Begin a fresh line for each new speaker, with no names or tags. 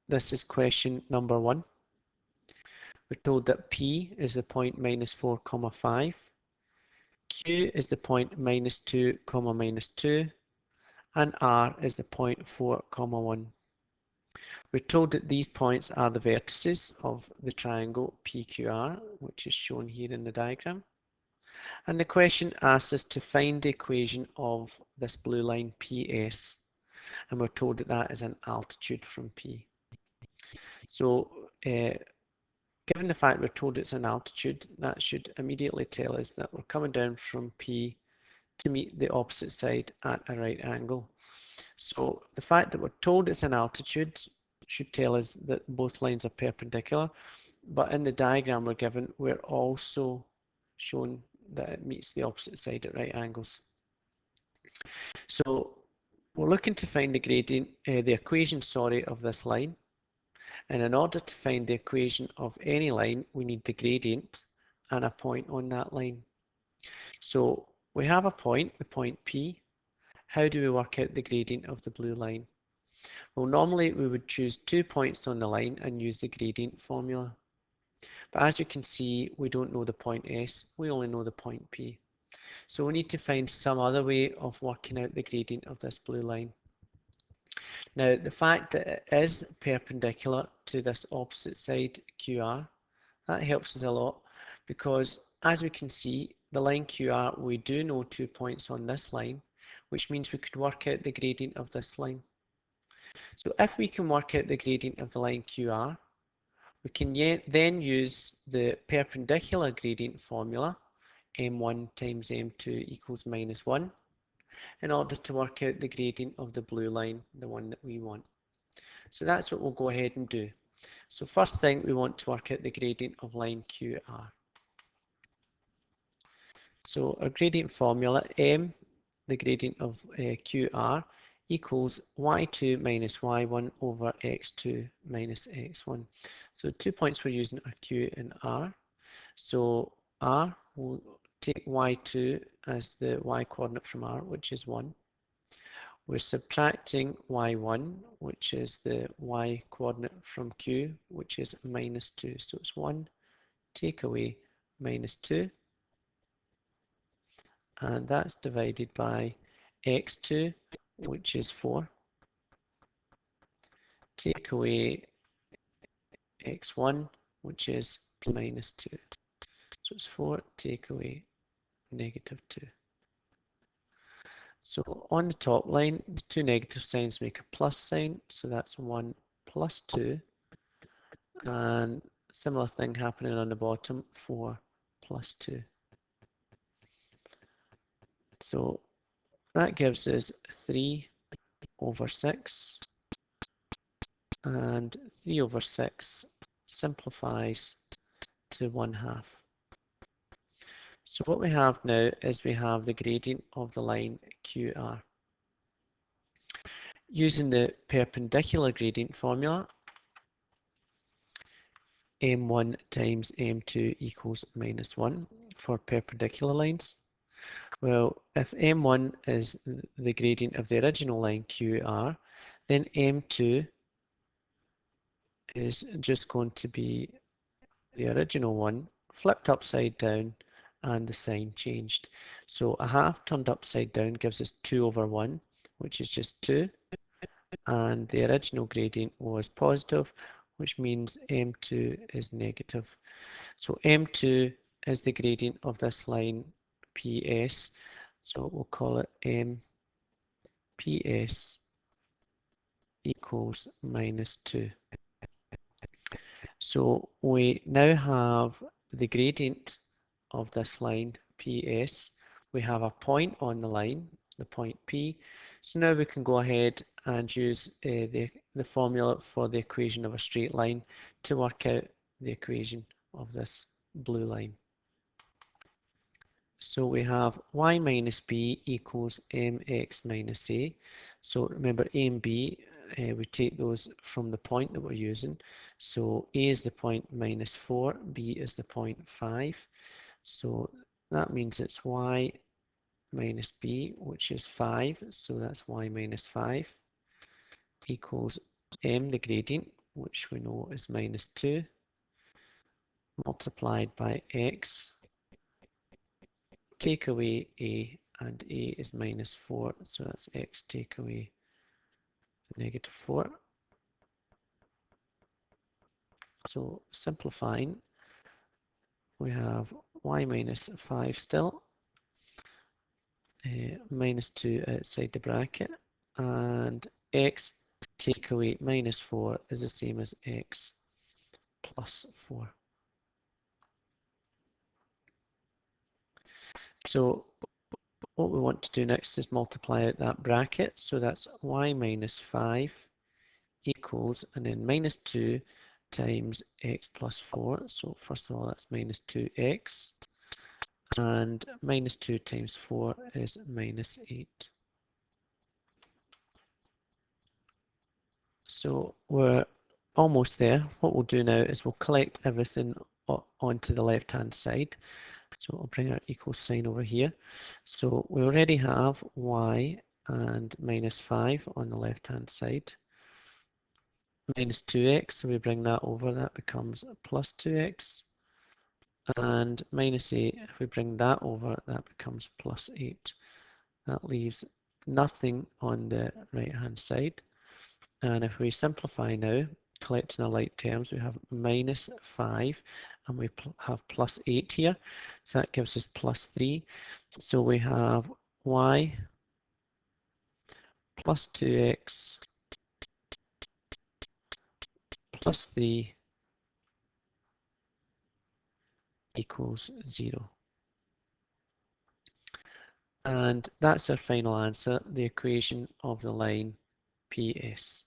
this is question number 1. We're told that P is the point -4, 5. Q is the point -2, -2. And R is the point 4, 1. We're told that these points are the vertices of the triangle PQR, which is shown here in the diagram. And the question asks us to find the equation of this blue line PS. And we're told that that is an altitude from P. So given the fact we're told it's an altitude, that should immediately tell us that we're coming down from P to meet the opposite side at a right angle. So the fact that we're told it's an altitude should tell us that both lines are perpendicular, but in the diagram we're given, we're also shown that it meets the opposite side at right angles. So we're looking to find the gradient, the equation, of this line. And in order to find the equation of any line, we need the gradient and a point on that line. So we have a point, the point P. How do we work out the gradient of the blue line? Well, normally we would choose 2 points on the line and use the gradient formula. But as you can see, we don't know the point S, we only know the point P. So we need to find some other way of working out the gradient of this blue line. Now, the fact that it is perpendicular to this opposite side QR, that helps us a lot, because as we can see, the line QR, we do know 2 points on this line, which means we could work out the gradient of this line. So if we can work out the gradient of the line QR, we can then use the perpendicular gradient formula, m1 times m2 equals -1, in order to work out the gradient of the blue line, the one that we want. So that's what we'll go ahead and do. So first thing, we want to work out the gradient of line QR. So our gradient formula, m, the gradient of QR, equals y2 minus y1 over x2 minus x1. So 2 points we're using are Q and R. So R, will take y2 as the y coordinate from R, which is 1. We're subtracting y1, which is the y coordinate from Q, which is -2. So it's 1, take away -2. And that's divided by x2, which is 4. Take away x1, which is -2. So it's 4, take away -2. So on the top line, the two negative signs make a plus sign, so that's 1 plus 2. And similar thing happening on the bottom, 4 plus 2. So that gives us 3 over 6. And 3 over 6 simplifies to 1/2. So what we have now is we have the gradient of the line QR. Using the perpendicular gradient formula, m1 times m2 equals -1 for perpendicular lines. Well, if m1 is the gradient of the original line QR, then m2 is just going to be the original one flipped upside down and the sign changed. So a half turned upside down gives us 2 over 1, which is just 2. And the original gradient was positive, which means m2 is negative. So m2 is the gradient of this line PS. So we'll call it mps equals -2. So we now have the gradient of this line PS. We have a point on the line, the point P. So now we can go ahead and use the formula for the equation of a straight line to work out the equation of this blue line. So we have y minus b equals mx minus a. So remember a and b, we take those from the point that we're using. So a is the point -4, b is the point 5. So that means it's y minus b, which is 5. So that's y minus 5 equals m, the gradient, which we know is minus 2, multiplied by x, take away a, and a is minus 4, so that's x take away negative 4. So simplifying, we have y minus 5 still, minus 2 outside the bracket, and x take away minus 4 is the same as x plus 4. So what we want to do next is multiply out that bracket, so that's y minus 5 equals, and then minus 2 times x plus 4, so first of all that's minus 2x, and minus 2 times 4 is minus 8. So we're almost there. What we'll do now is we'll collect everything onto the left hand side. So I'll bring our equal sign over here. So we already have y and minus 5 on the left hand side. Minus 2x, so we bring that over, that becomes plus 2x. And minus 8, if we bring that over, that becomes plus 8. That leaves nothing on the right hand side. And if we simplify now, collecting our like terms, we have minus 5 and we have plus 8 here. So that gives us plus 3. So we have y plus 2x plus 3 equals 0. And that's our final answer, the equation of the line PS.